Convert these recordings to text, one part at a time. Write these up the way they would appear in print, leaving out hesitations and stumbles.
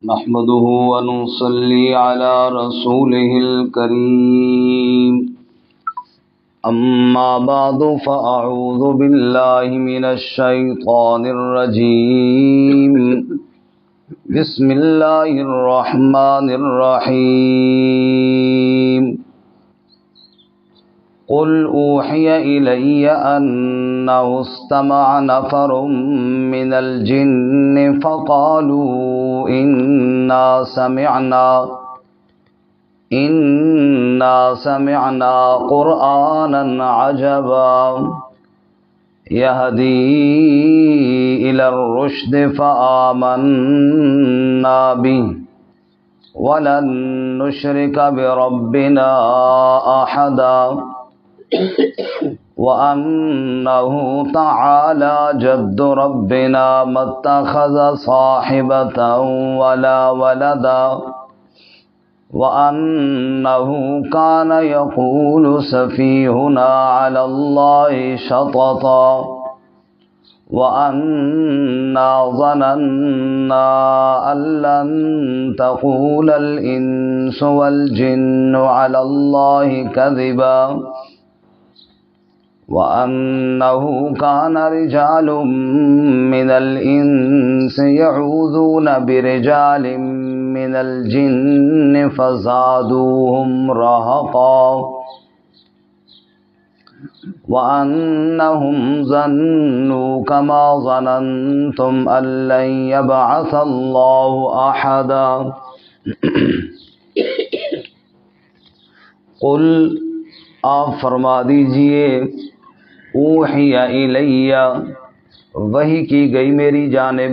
نحمده ونصلي على رسوله الكريم أما بعد فأعوذ بالله من الشيطان الرجيم بسم الله الرحمن الرحيم قل أوحي إلي أنه استمع نفر من الجن فقالوا إنا سمعنا قرآنا عجبا يهدي إلى الرشد فآمنا به ولن نشرك بربنا أحدا وأنه تعالى جد ربنا ما اتخذ صاحبة ولا ولدا وأنه كان يقول سفيهنا على الله شططا وأنا ظننا أن لن تقول الإنس والجن على الله كذبا وأنه كان رجال من الإنس يعوذون برجال من الجن فزادوهم رهقا وأنهم ظنوا كما ظننتم أن لن يبعث الله أحدا قل آپ فرما دیجئے اوحی الیہ وحی کی گئی میری جانب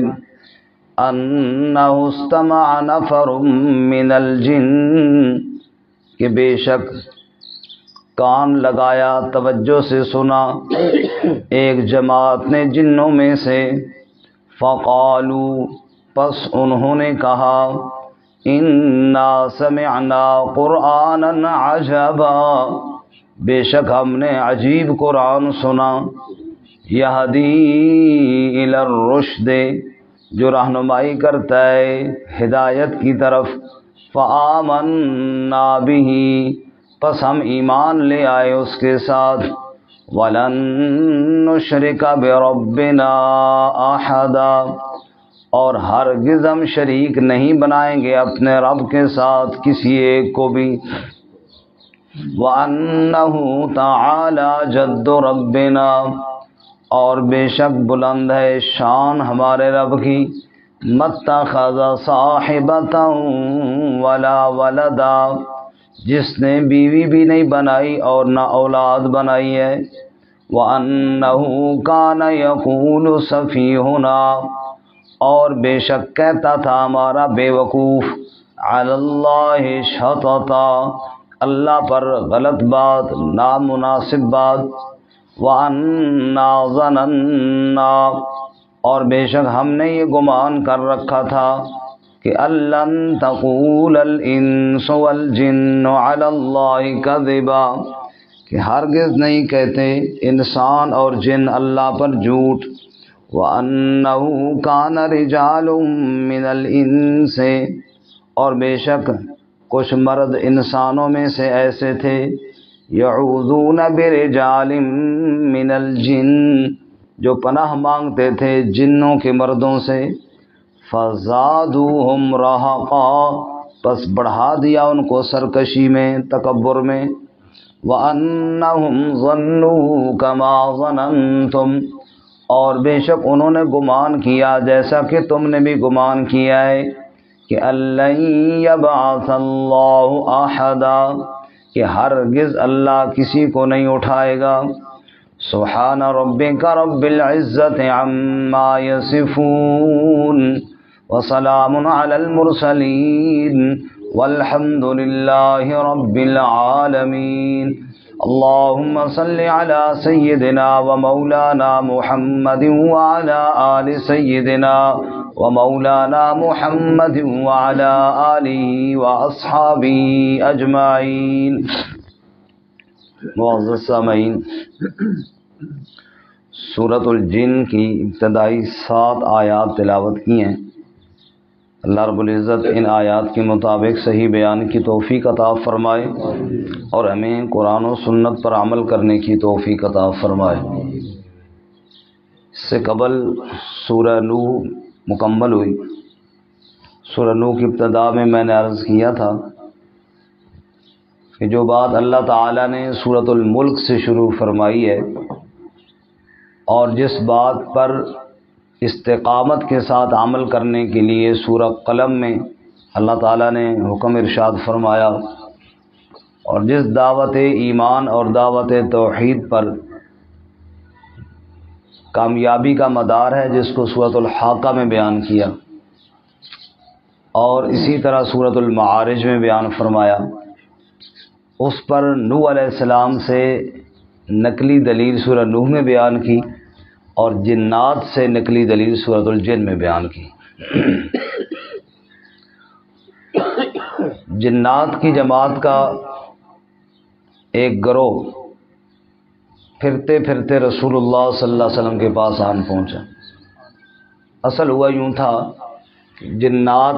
انہ استمع نفر من الجن کہ بے شک کان لگایا توجہ سے سنا ایک جماعت نے جنوں میں سے فقالوا پس انہوں نے کہا انا سمعنا قرآنا عجبا بے شک ہم نے عجیب قرآن سنا یہدی الی الرشد جو رہنمائی کرتا ہے ہدایت کی طرف فآمنا بہ پس ہم ایمان لے آئے اس کے ساتھ وَلَن نُشْرِكَ بِرَبِّنَا أَحَدًا اور ہرگز ہم شریک نہیں بنائیں گے اپنے رب کے ساتھ کسی ایک کو بھی وَأَنَّهُ تَعَالَى جَدُّ رَبِّنَا اور بے شک بلند ہے شان ہمارے رب کی مَتَّخَذَ صَاحِبَةً وَلَا وَلَدًا جس نے بیوی بھی نہیں بنائی اور نہ اولاد بنائی ہے وَأَنَّهُ كَانَ يَقُولُ سَفِيهُنَا اور بے شک کہتا تھا ہمارا بے وقوف علی اللہ شططا اللہ پر غلط بات نامناسب بات وَأَنَّا ظَنَنَّا اور بے شک ہم نے یہ گمان کر رکھا تھا کہ لن تقول الانس والجن علی اللہ کذبا کہ ہرگز نہیں کہتے انسان اور جن اللہ پر جھوٹ وَأَنَّهُ كَانَ رِجَالٌ مِّنَ الْإِنسِ اور بے شک کچھ مرد انسانوں میں سے ایسے تھے يَعُوذُونَ بِرِجَالٍ مِّنَ الْجِنِّ جو پناہ مانگتے تھے جنوں کے مردوں سے فَزَادُوهُمْ رَهَقًا پس بڑھا دیا ان کو سرکشی میں تکبر میں وَأَنَّهُمْ ظَنُّوا كَمَا ظَنَنْتُمْ اور بے شک انہوں نے گمان کیا جیسا کہ تم نے بھی گمان کیا ہے کہ لن یبعث اللہ احدا کہ ہرگز اللہ کسی کو نہیں اٹھائے گا سبحان ربک رب العزت عما یصفون وسلام علی المرسلین والحمد للہ رب العالمین اللهم صل على سيدنا ومولانا محمد وعلى آل سيدنا ومولانا محمد وعلى آله وأصحابه أجمعين معزز سامعین، سورۃ الجن کی ابتدائی 7 آیات تلاوت کی ہیں۔ اللہ رب العزت ان آیات کے مطابق صحیح بیان کی توفیق عطا فرمائے اور ہمیں قرآن و سنت پر عمل کرنے کی توفیق عطا فرمائے۔ اس سے قبل سورہ نوح مکمل ہوئی۔ سورہ نوح کی ابتدا میں نے عرض کیا تھا کہ جو بات اللہ تعالیٰ نے سورۃ الملک سے شروع فرمائی ہے اور جس بات پر استقامت کے ساتھ عمل کرنے کے لیے سورہ قلم میں اللہ تعالیٰ نے حکم ارشاد فرمایا، اور جس دعوت ایمان اور دعوت توحید پر کامیابی کا مدار ہے، جس کو سورۃ الحاقہ میں بیان کیا اور اسی طرح سورۃ المعارج میں بیان فرمایا، اس پر نوح علیہ السلام سے نقلی دلیل سورہ نوح میں بیان کی اور جنات سے نقلی دلیل سورۃ الجن میں بیان کی۔ جنات کی جماعت کا ایک گروہ پھرتے پھرتے رسول اللہ صلی اللہ علیہ وسلم کے پاس آن پہنچا۔ اصل ہوا یوں تھا کہ جنات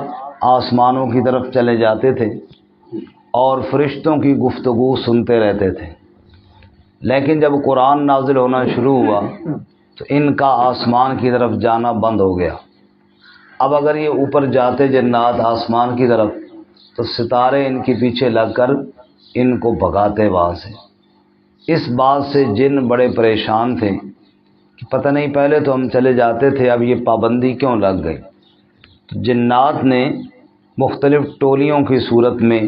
آسمانوں کی طرف چلے جاتے تھے اور فرشتوں کی گفتگو سنتے رہتے تھے، لیکن جب قرآن نازل ہونا شروع ہوا تو ان کا آسمان کی طرف جانا بند ہو گیا۔ اب اگر یہ اوپر جاتے جنات آسمان کی طرف تو ستارے ان کے پیچھے لگ کر ان کو بھگاتے وہاں سے۔ اس بات سے جن بڑے پریشان تھے کہ پتہ نہیں پہلے تو ہم چلے جاتے تھے، اب یہ پابندی کیوں لگ گئی۔ تو جنات نے مختلف ٹولیوں کی صورت میں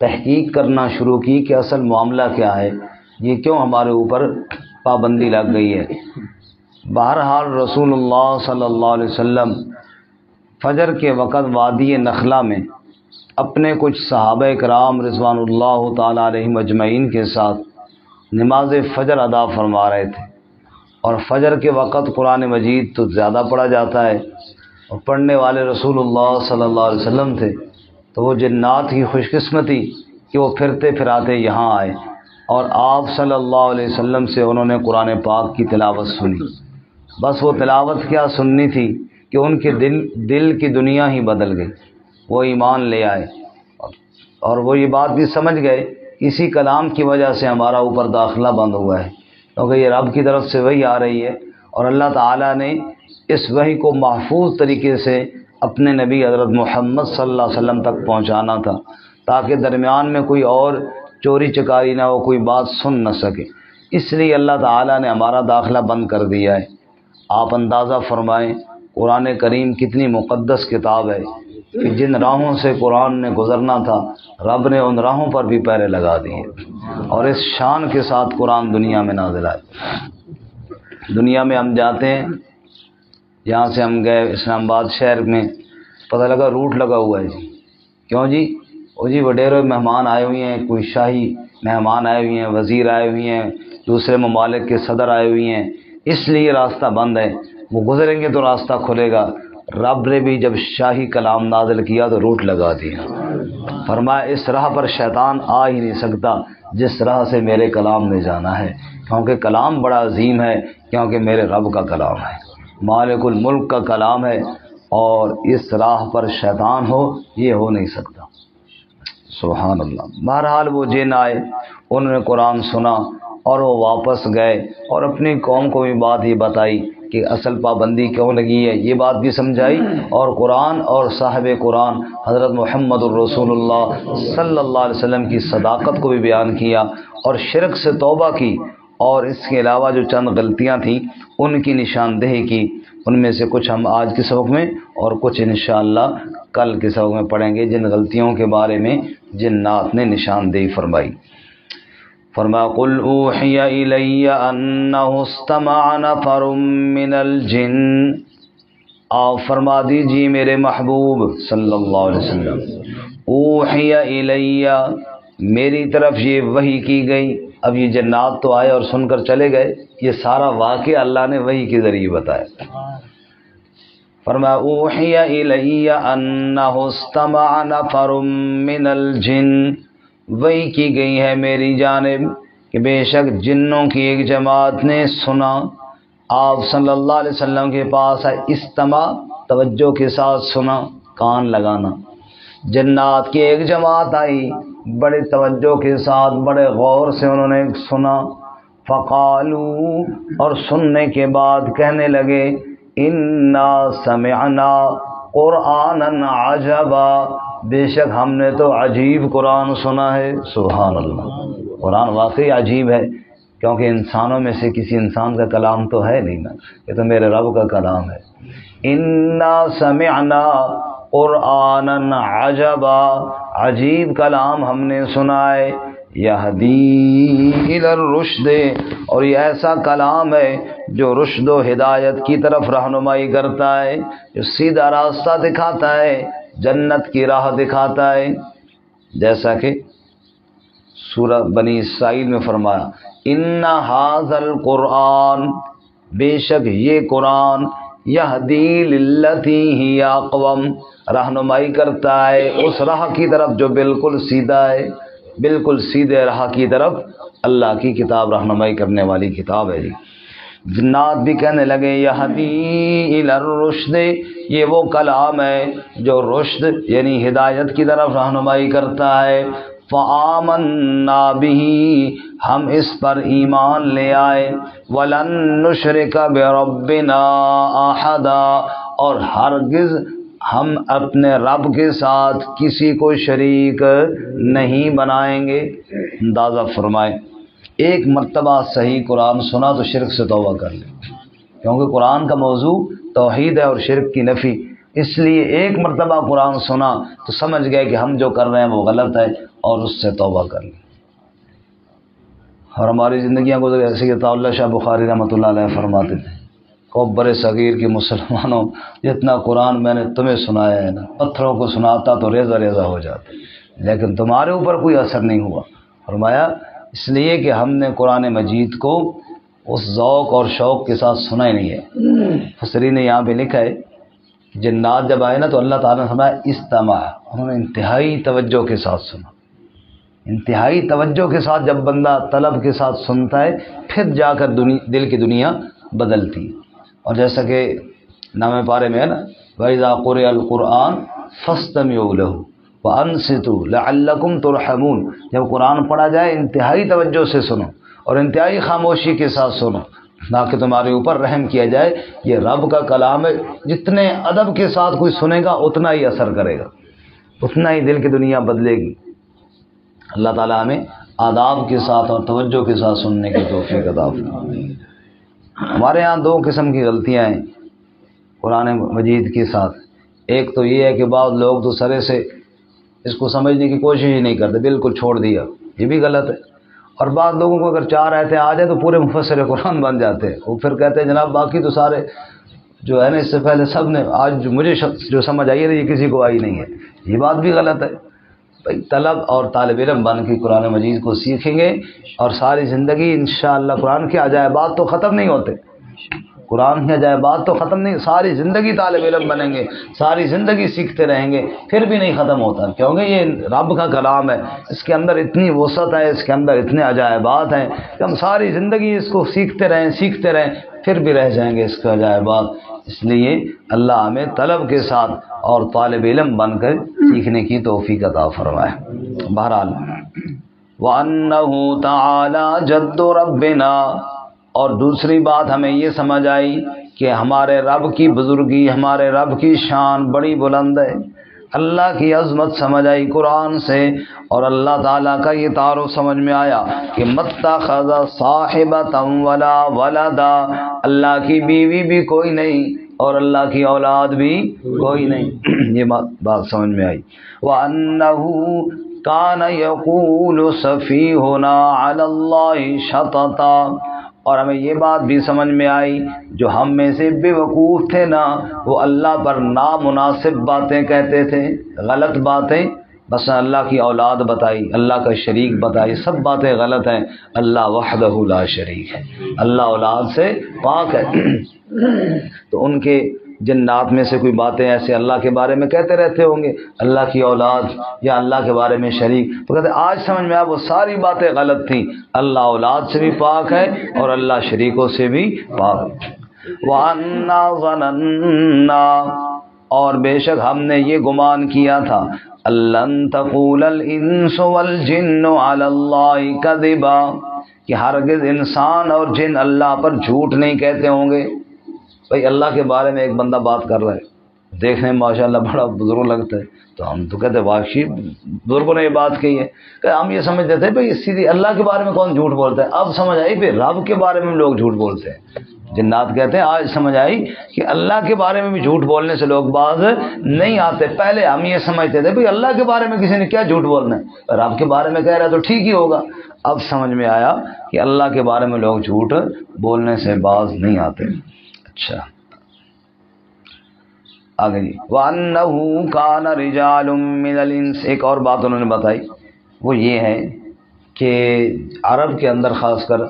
تحقیق کرنا شروع کی کہ اصل معاملہ کیا ہے، یہ کیوں ہمارے اوپر پابندی لگ گئی ہے۔ بہرحال رسول اللہ صلی اللہ علیہ وسلم فجر کے وقت وادی نخلا میں اپنے کچھ صحابہ کرام رضوان اللہ تعالی علیہم اجمعین کے ساتھ نماز فجر ادا فرما رہے تھے، اور فجر کے وقت قرآن مجید تو زیادہ پڑھا جاتا ہے اور پڑھنے والے رسول اللہ صلی اللہ علیہ وسلم تھے، تو وہ جنات کی خوش قسمتی کہ وہ پھرتے پھراتے یہاں آئے اور آپ صلی اللہ علیہ وسلم سے انہوں نے قرآن پاک کی تلاوت سنی۔ بس وہ تلاوت کیا سننی تھی کہ ان کے دل کی دنیا ہی بدل گئی، وہ ایمان لے آئے اور وہ یہ بات بھی سمجھ گئے اسی کلام کی وجہ سے ہمارا اوپر داخلہ بند ہوا ہے، کیونکہ یہ رب کی طرف سے وحی آ رہی ہے اور اللہ تعالیٰ نے اس وحی کو محفوظ طریقے سے اپنے نبی حضرت محمد صلی اللہ علیہ وسلم تک پہنچانا تھا تاکہ درمیان میں کوئی اور چوری چکاری نہ ہو، کوئی بات سن نہ سکے۔ اس لیے اللہ تعالیٰ نے ہمارا داخلہ بند کر دیا ہے۔ آپ اندازہ فرمائیں قرآن کریم کتنی مقدس کتاب ہے کہ جن راہوں سے قرآن نے گزرنا تھا رب نے ان راہوں پر بھی پیرے لگا دیے، اور اس شان کے ساتھ قرآن دنیا میں نازل آئے۔ دنیا میں ہم جاتے ہیں، یہاں سے ہم گئے اسلام آباد شہر میں، پتہ لگا روٹ لگا ہوا ہے جی، کیوں جی؟ وہ جی وڈیرے مہمان آئے ہوئے ہیں، کوئی شاہی مہمان آئے ہوئے ہیں، وزیر آئے ہوئے ہیں، دوسرے ممالک کے صدر آئے ہوئے ہیں، اس لیے راستہ بند ہے، وہ گزریں گے تو راستہ کھلے گا۔ رب نے بھی جب شاہی کلام نازل کیا تو روٹ لگا دیا، فرمایا اس راہ پر شیطان آ ہی نہیں سکتا جس راہ سے میرے کلام نے جانا ہے، کیونکہ کلام بڑا عظیم ہے، کیونکہ میرے رب کا کلام ہے، مالک الملک کا کلام ہے، اور اس راہ پر شیطان ہو یہ ہو نہیں سکتا۔ سبحان اللہ۔ بہرحال وہ جن آئے، انہوں نے قرآن سنا اور وہ واپس گئے اور اپنی قوم کو بھی بات یہ بتائی کہ اصل پابندی کیوں لگی ہے، یہ بات بھی سمجھائی، اور قرآن اور صاحب قرآن حضرت محمد الرسول اللہ صلی اللہ علیہ وسلم کی صداقت کو بھی بیان کیا اور شرک سے توبہ کی، اور اس کے علاوہ جو چند غلطیاں تھیں ان کی نشاندہی کی۔ ان میں سے کچھ ہم آج کے سبق میں اور کچھ انشاءاللہ کل کے سبق میں پڑھیں گے، جن غلطیوں کے بارے میں جنات نے نشاندہی فرمائی۔ فرمایا قل اوحی الی انہ استمع نفر من الجن، آپ فرما دیجیے میرے محبوب صلی اللہ علیہ وسلم، اوحی الی، میری طرف یہ وحی کی گئی۔ اب یہ جنات تو آئے اور سن کر چلے گئے، یہ سارا واقعہ اللہ نے وحی کے ذریعے بتایا۔ فرمایا اوحی الی انہ استمع نفر من الجن، وحی کی گئی ہے میری جانب کہ بے شک جنوں کی ایک جماعت نے سنا۔ آپ صلی اللہ علیہ وسلم کے پاس استماع توجہ کے ساتھ سنا، کان لگانا. جنات کی ایک جماعت آئی، بڑے توجہ کے ساتھ بڑے غور سے انہوں نے سنا. فقالو، اور سننے کے بعد کہنے لگے، انا سمعنا قرآنا عجبا، بے شک ہم نے تو عجیب قرآن سنا ہے. سبحان اللہ، قرآن واقعی عجیب ہے، کیونکہ انسانوں میں سے کسی انسان کا کلام تو ہے نہیں نا، یہ تو میرے رب کا کلام ہے. انا سمعنا قرآنا عجبا، عجیب کلام ہم نے سنا ہے. یہدی الی الرشد، اور یہ ایسا کلام ہے جو رشد و ہدایت کی طرف رہنمائی کرتا ہے، جو سیدھا راستہ دکھاتا ہے، جنت کی راہ دکھاتا ہے. جیسا کہ سورہ بنی اسرائیل میں فرمایا، ان ھذا القرآن، بے شک یہ قرآن، یہدی للتی ہی اقوم، رہنمائی کرتا ہے اس راہ کی طرف جو بالکل سیدھا ہے، بالکل سیدھے راہ کی طرف. اللہ کی کتاب رہنمائی کرنے والی کتاب ہے. جنات بھی کہنے لگے، یہدی الی الرشد، یہ وہ کلام ہے جو رشد یعنی ہدایت کی طرف رہنمائی کرتا ہے. فآمنا بہ، ہم اس پر ایمان لے آئے. ولن نشرک بربنا احدا، اور ہرگز ہم اپنے رب کے ساتھ کسی کو شریک نہیں بنائیں گے. اندازہ فرمائیں، ایک مرتبہ صحیح قرآن سنا تو شرک سے توبہ کر لیں، کیونکہ قرآن کا موضوع توحید ہے اور شرک کی نفی. اس لیے ایک مرتبہ قرآن سنا تو سمجھ گئے کہ ہم جو کر رہے ہیں وہ غلط ہے اور اس سے توبہ کر لیں. اور ہماری زندگیاں گزرے ایسے کہ اللہ شاہ بخاری رحمۃ اللہ علیہ فرماتے تھے، کو برے صغیر کے مسلمانوں، جتنا قرآن میں نے تمہیں سنایا ہے نا، پتھروں کو سناتا تو ریزہ ریزہ ہو جاتا، لیکن تمہارے اوپر کوئی اثر نہیں ہوا. فرمایا اس لیے کہ ہم نے قرآن مجید کو اس ذوق اور شوق کے ساتھ سنا ہی نہیں ہے. مفسرین نے یہاں پہ لکھا ہے، جنات جب آئے نا تو اللہ تعالیٰ نے فرمایا استمع، انہوں نے انتہائی توجہ کے ساتھ سنا. انتہائی توجہ کے ساتھ جب بندہ طلب کے ساتھ سنتا ہے پھر جا کر دل کی دنیا بدلتی ہے. اور جیسا کہ نام پارے میں ہے نا، وَإِذَا قُرِئَ الْقُرْآنُ فَاسْتَمِعُوا لَهُ وَأَنصِتُوا لَعَلَّكُمْ تُرْحَمُونَ، جب قرآن پڑھا جائے انتہائی توجہ سے سنو اور انتہائی خاموشی کے ساتھ سنو تاکہ تمہارے اوپر رحم کیا جائے. یہ رب کا کلام ہے، جتنے ادب کے ساتھ کوئی سنے گا اتنا ہی اثر کرے گا، اتنا ہی دل کی دنیا بدلے گی. اللہ تعالیٰ ہمیں آداب کے ساتھ اور توجہ کے ساتھ سننے کی توفیق عطا فرمائے. ہمارے ہاں دو قسم کی غلطیاں ہیں قرآن مجید کے ساتھ. ایک تو یہ ہے کہ بعض لوگ تو سرے سے اس کو سمجھنے کی کوشش ہی نہیں کرتے، بالکل چھوڑ دیا، یہ بھی غلط ہے. اور بعض لوگوں کو اگر چار آیتیں آ جائے تو پورے مفسر قرآن بن جاتے ہیں. وہ پھر کہتے ہیں جناب باقی تو سارے جو ہے نا اس سے پہلے سب نے، آج مجھے جو سمجھ آئی ہے یہ کسی کو آئی نہیں ہے. یہ بات بھی غلط ہے. طلب اور طالب علم بن کے قرآن مجید کو سیکھیں گے اور ساری زندگی انشاءاللہ قرآن کے عجائبات تو ختم نہیں ہوتے، قرآن کے عجائبات تو ختم نہیں، ساری زندگی طالب علم بنیں گے، ساری زندگی سیکھتے رہیں گے، پھر بھی نہیں ختم ہوتا، کیونکہ یہ رب کا کلام ہے، اس کے اندر اتنی وسعت ہے، اس کے اندر اتنے عجائبات ہیں کہ ہم ساری زندگی اس کو سیکھتے رہیں پھر بھی رہ جائیں گے اس کے عجائبات. اس لیے اللہ ہمیں طلب کے ساتھ اور طالب علم بن کر سیکھنے کی توفیق عطا فرمائے. بہرحال وَأَنَّهُ تَعَالَى جَدُّ رَبِّنَا، اور دوسری بات ہمیں یہ سمجھ آئی کہ ہمارے رب کی بزرگی، ہمارے رب کی شان بڑی بلند ہے. اللہ کی عظمت سمجھ آئی قرآن سے، اور اللہ تعالیٰ کا یہ تعارف سمجھ میں آیا کہ مَتَّخَذَ صَاحِبَةً وَلَا وَلَدًا، اللہ کی بیوی بھی کوئی نہیں اور اللہ کی اولاد بھی کوئی نہیں. یہ بات سمجھ میں آئی. وَأَنَّهُ كَانَ يَقُولُ سَفِيهُنَا عَلَى اللَّهِ شَطَطًا، اور ہمیں یہ بات بھی سمجھ میں آئی جو ہم میں سے بے وقوف تھے نا، وہ اللہ پر نامناسب باتیں کہتے تھے، غلط باتیں. بس اللہ کی اولاد بتائی، اللہ کا شریک بتائی، سب باتیں غلط ہیں. اللہ وحدہ لا شریک ہے، اللہ اولاد سے پاک ہے. تو ان کے جنات میں سے کوئی باتیں ایسے اللہ کے بارے میں کہتے رہتے ہوں گے، اللہ کی اولاد یا اللہ کے بارے میں شریک، تو کہتے آج سمجھ میں آیا وہ ساری باتیں غلط تھیں. اللہ اولاد سے بھی پاک ہے اور اللہ شریکوں سے بھی پاک ہے. وَأَنَّا ظَنَنَّا، اور بے شک ہم نے یہ گمان کیا تھا لن تقول الانس والجن علی اللہ کذبا کہ ہرگز انسان اور جن اللہ پر جھوٹ نہیں کہتے ہوں گے. بھائی اللہ کے بارے میں ایک بندہ بات کر رہا ہے، دیکھنے میں ماشاءاللہ بڑا بزرگ لگتا ہے، تو ہم تو کہتے ہیں واقعی بزرگوں نے یہ بات کہی ہے. کہ ہم یہ سمجھتے تھے بھائی سیدھی اللہ کے بارے میں کون جھوٹ بولتا ہے. اب سمجھ آئی پھر رب کے بارے میں لوگ جھوٹ بولتے ہیں. جنات کہتے ہیں آج سمجھ آئی کہ اللہ کے بارے میں بھی جھوٹ بولنے سے لوگ باز نہیں آتے. پہلے ہم یہ سمجھتے تھے بھئی اللہ کے بارے میں کسی نے کیا جھوٹ بولنا ہے، رب کے بارے میں کہہ رہا ہے تو ٹھیک ہی ہوگا. اب سمجھ میں آیا کہ اللہ کے بارے میں لوگ جھوٹ بولنے سے باز نہیں آتے. اچھا آگے جی. وَأَنَّهُ كَانَ رِجَالٌ مِّنَ الْإِنسِ، ایک اور بات انہوں نے بتائی، وہ یہ ہے کہ عرب کے اندر خاص کر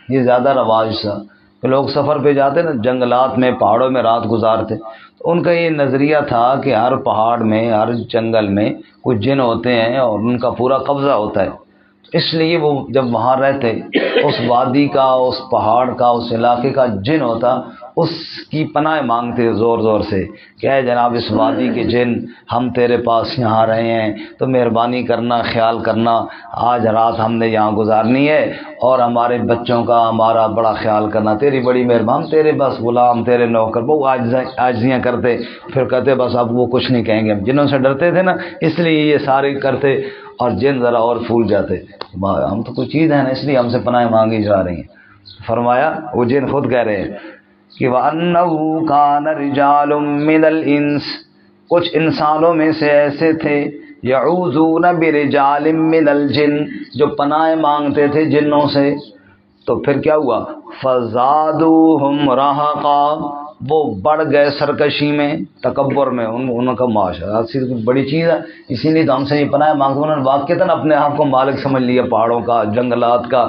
یہ زیادہ رواج تھا کہ لوگ سفر پہ جاتے نا، جنگلات میں پہاڑوں میں رات گزارتے، تو ان کا یہ نظریہ تھا کہ ہر پہاڑ میں ہر جنگل میں کچھ جن ہوتے ہیں اور ان کا پورا قبضہ ہوتا ہے. اس لیے وہ جب وہاں رہتے اس وادی کا، اس پہاڑ کا، اس علاقے کا جن ہوتا، اس کی پناہ مانگتے زور زور سے کہ اے جناب اس وادی کے جن، ہم تیرے پاس یہاں رہے ہیں تو مہربانی کرنا، خیال کرنا، آج رات ہم نے یہاں گزارنی ہے اور ہمارے بچوں کا ہمارا بڑا خیال کرنا، تیری بڑی مہربانی، تیرے بس غلام، تیرے نوکر. وہ عاجزیاں کرتے، پھر کہتے بس اب وہ کچھ نہیں کہیں گے. جنوں سے ڈرتے تھے نا اس لیے یہ سارے کرتے، اور جن ذرا اور پھول جاتے، ہم تو کوئی چیز ہے نا اس لیے ہم سے پناہ مانگی جا رہی ہیں. فرمایا وہ جن خود کہہ رہے ہیں کہ وَأَنَّهُ كَانَ رِجَالٌ مِّنَ الْإِنسِ، کچھ انسانوں میں سے ایسے تھے يَعُوذُونَ بِرِجَالٍ مِّنَ الْجِنِّ، جو پناہ مانگتے تھے جنوں سے. تو پھر کیا ہوا؟ فَزَادُوهُمْ رَهَقًا، وہ بڑھ گئے سرکشی میں، تکبر میں. ان کا معاشرہ بڑی چیز ہے، اسی لیے تو ہم سے یہ پناہ مانگتے. انہوں نے واقعتاً اپنے آپ کو مالک سمجھ لیا پہاڑوں کا، جنگلات کا.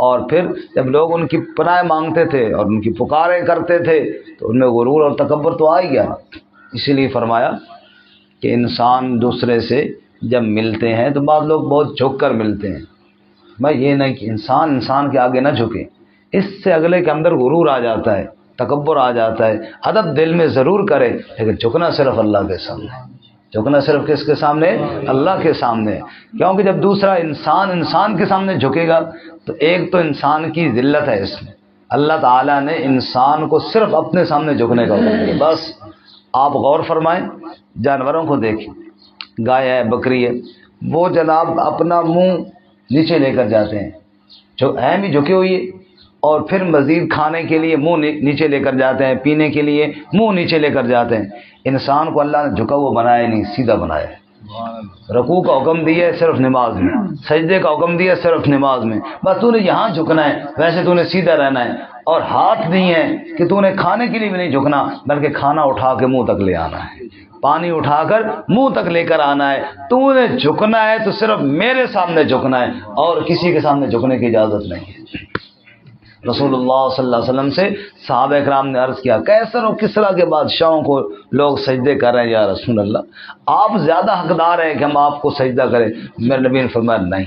اور پھر جب لوگ ان کی پناہ مانگتے تھے اور ان کی پکاریں کرتے تھے تو ان میں غرور اور تکبر تو آ ہی گیا. اسی لیے فرمایا کہ انسان دوسرے سے جب ملتے ہیں تو بعض لوگ بہت جھک کر ملتے ہیں. میں یہ نہیں کہ انسان کے آگے نہ جھکے، اس سے اگلے کے اندر غرور آ جاتا ہے، تکبر آ جاتا ہے. ادب دل میں ضرور کرے لیکن جھکنا صرف اللہ کے سامنے، جھکنا صرف کس کے سامنے؟ اللہ کے سامنے. کیونکہ جب دوسرا انسان کے سامنے جھکے گا تو ایک تو انسان کی ذلت ہے. اس میں اللہ تعالیٰ نے انسان کو صرف اپنے سامنے جھکنے کا حکم دیا. بس آپ غور فرمائیں، جانوروں کو دیکھیں، گائے ہے، بکری ہے، وہ جناب اپنا منہ نیچے لے کر جاتے ہیں، جو اہم ہی جھکے ہوئی ہے، اور پھر مزید کھانے کے لیے منہ نیچے لے کر جاتے ہیں، پینے کے لیے منہ نیچے لے کر جاتے ہیں. انسان کو اللہ نے جھکا ہوا بنایا نہیں، سیدھا بنایا ہے. رکوع کا حکم دیا ہے صرف نماز میں، سجدے کا حکم دیا ہے صرف نماز میں. بس تو نے یہاں جھکنا ہے، ویسے تو نے سیدھا رہنا ہے. اور ہاتھ نہیں ہے کہ تو نے کھانے کے لیے بھی نہیں جھکنا، بلکہ کھانا اٹھا کے منہ تک لے آنا ہے، پانی اٹھا کر منہ تک لے کر آنا ہے. تو نے جھکنا ہے تو صرف میرے سامنے جھکنا ہے، اور کسی کے سامنے جھکنے کی اجازت نہیں ہے. رسول اللہ صلی اللہ علیہ وسلم سے صحابہ اکرام نے عرض کیا، کیسر و کسریٰ کے بادشاہوں کو لوگ سجدے کر رہے ہیں یا رسول اللہ، آپ زیادہ حقدار ہیں کہ ہم آپ کو سجدہ کریں. میرے نبی نے فرمایا نہیں،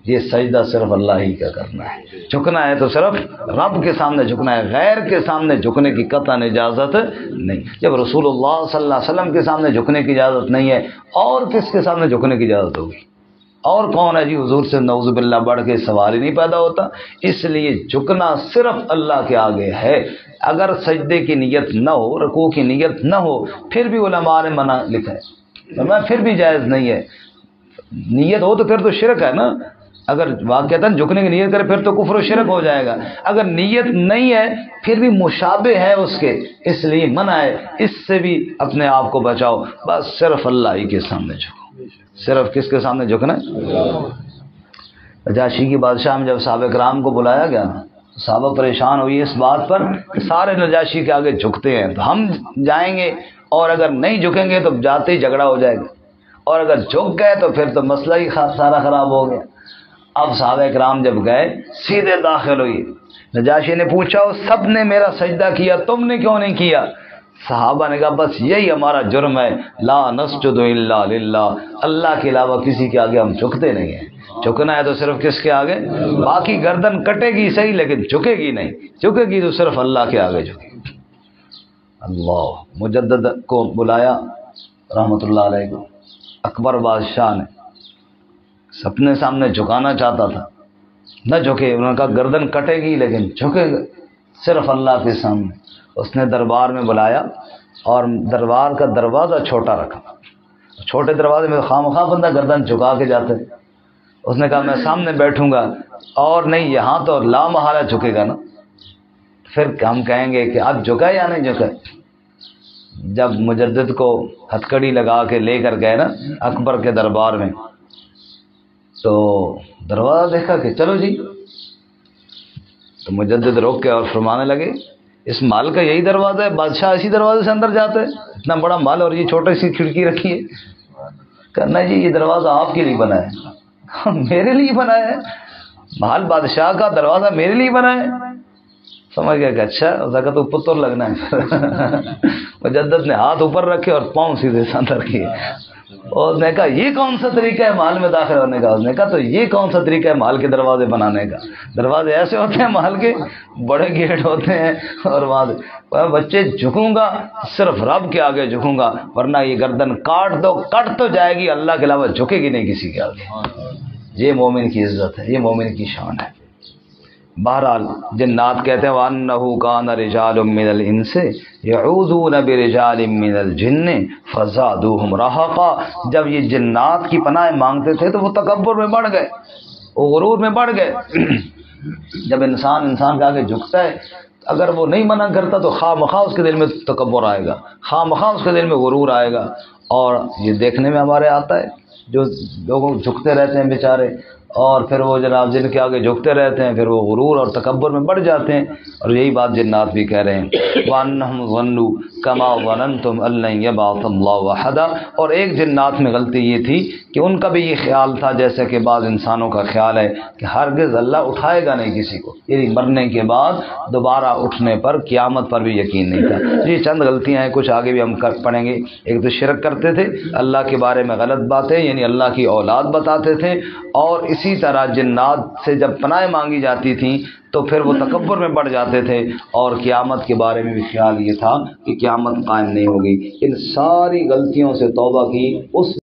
یہ سجدہ صرف اللہ ہی کا کرنا ہے. جھکنا ہے تو صرف رب کے سامنے جھکنا ہے، غیر کے سامنے جھکنے کی قطعاً اجازت نہیں. جب رسول اللہ صلی اللہ علیہ وسلم کے سامنے جھکنے کی اجازت نہیں ہے اور کس کے سامنے جھکنے کی اجازت ہوگی؟ اور کون ہے جی حضور سے نعوذ باللہ بڑھ کے سوال ہی نہیں پیدا ہوتا. اس لیے جھکنا صرف اللہ کے آگے ہے. اگر سجدے کی نیت نہ ہو، رکوع کی نیت نہ ہو، پھر بھی علماء نے منع لکھا ہے، پھر بھی جائز نہیں ہے. نیت ہو تو پھر تو شرک ہے نا، اگر واقعتاً جھکنے کی نیت کرے پھر تو کفر و شرک ہو جائے گا. اگر نیت نہیں ہے پھر بھی مشابہ ہے اس کے، اس لیے منع ہے. اس سے بھی اپنے آپ کو بچاؤ. بس صرف اللہ ہی کے سامنے جھکو. صرف کس کے سامنے جھکنا ہے؟ نجاشی کی بادشاہ میں جب صحابہ کرام کو بلایا گیا، صحابہ پریشان ہوئی اس بات پر کہ سارے نجاشی کے آگے جھکتے ہیں تو ہم جائیں گے، اور اگر نہیں جھکیں گے تو جاتے ہی جھگڑا ہو جائے گا، اور اگر جھک گئے تو پھر تو مسئلہ ہی سارا خراب ہو گیا. اب صحابہ کرام جب گئے سیدھے داخل ہوئی. نجاشی نے پوچھا سب نے میرا سجدہ کیا، تم نے کیوں نہیں کیا؟ صحابہ نے کہا بس یہی ہمارا جرم ہے، لا نسجد الا للہ، اللہ کے علاوہ کسی کے آگے ہم جھکتے نہیں ہیں. جھکنا ہے تو صرف کس کے آگے؟ باقی گردن کٹے گی صحیح لیکن جھکے گی نہیں، جھکے گی تو صرف اللہ کے آگے جھکے گی. اللہ مجدد کو بلایا رحمۃ اللہ علیہ کو، اکبر بادشاہ نے سپنے سامنے جھکانا چاہتا تھا، نہ جھکے، انہوں نے کہا گردن کٹے گی لیکن جھکے گا صرف اللہ کے سامنے۔ اس نے دربار میں بلایا اور دربار کا دروازہ چھوٹا رکھا، چھوٹے دروازے میں خواہ مخواہ بندہ گردن جھکا کے جاتے۔ اس نے کہا میں سامنے بیٹھوں گا، اور نہیں یہاں تو لا محالہ جھکے گا نا، پھر ہم کہیں گے کہ اب جھکا یا نہیں جھکا۔ جب مجدد کو ہتھکڑی لگا کے لے کر گئے نا اکبر کے دربار میں، تو دروازہ دیکھا کہ چلو جی، تو مجدد روک کے اور فرمانے لگے اس مال کا یہی دروازہ ہے، بادشاہ اسی دروازے سے اندر جاتے ہے، اتنا بڑا مال اور یہ چھوٹی سی کھڑکی رکھی ہے۔ کہنا جی یہ دروازہ آپ کے لیے بنا ہے۔ میرے لیے بنا ہے؟ مال بادشاہ کا، دروازہ میرے لیے بنا ہے؟ سمجھ گیا کہ اچھا زکات تو پتر لگنا ہے۔ مجدد نے ہاتھ اوپر رکھے اور پاؤں سیدھے اندر کیے، اور اس نے کہا یہ کون سا طریقہ ہے مال میں داخل ہونے کا؟ اس نے کہا تو یہ کون سا طریقہ ہے مال کے دروازے بنانے کا؟ دروازے ایسے ہوتے ہیں مال کے، بڑے گیٹ ہوتے ہیں، اور وہاں سے بچے جھکوں گا صرف رب کے آگے جھکوں گا، ورنہ یہ گردن کاٹ دو، کٹ تو جائے گی، اللہ کے علاوہ جھکے گی نہیں کسی کے آگے۔ یہ مومن کی عزت ہے، یہ مومن کی شان ہے۔ بہرحال جنات کہتے ہیں وَأَنَّهُ كَانَ رِجَالٌ مِّنَ الْإِنسِ يَعُوذُونَ بِرِجَالٍ مِّنَ الْجِنِّ فَزَادُوهُمْ رَهَقًا۔ جب یہ جنات کی پناہ مانگتے تھے تو وہ تکبر میں بڑھ گئے، وہ غرور میں بڑھ گئے۔ جب انسان کے آگے جھکتا ہے، اگر وہ نہیں منع کرتا تو خواہ مخواہ اس کے دل میں تکبر آئے گا، خواہ مخواہ اس کے دل میں غرور آئے گا۔ اور یہ دیکھنے میں ہمارے آتا ہے جو لوگ جھکتے رہتے ہیں بیچارے، اور پھر وہ جناب جن کے آگے جھکتے رہتے ہیں، پھر وہ غرور اور تکبر میں بڑھ جاتے ہیں۔ اور یہی بات جنات بھی کہہ رہے ہیں وَأَنَّهُمْ ظَنُّوا كَمَا ظَنَنْتُمْ أَن لَّن يَبْعَثَ اللَّهُ أَحَدًا۔ اور ایک جنات میں غلطی یہ تھی کہ ان کا بھی یہ خیال تھا جیسے کہ بعض انسانوں کا خیال ہے کہ ہرگز اللہ اٹھائے گا نہیں کسی کو، یعنی مرنے کے بعد دوبارہ اٹھنے پر، قیامت پر بھی یقین نہیں تھا۔ یہ چند غلطیاں ہیں، کچھ آگے بھی ہم پڑھیں گے۔ ایک تو شرک کرتے تھے، اللہ کے بارے میں غلط باتیں یعنی اللہ کی اولاد بتاتے تھے، اور اسی طرح جنات سے جب پناہ مانگی جاتی تھیں تو پھر وہ تکبر میں بڑھ جاتے تھے، اور قیامت کے بارے میں بھی خیال یہ تھا کہ قیامت قائم نہیں ہوگی۔ ان ساری غلطیوں سے توبہ کی، اس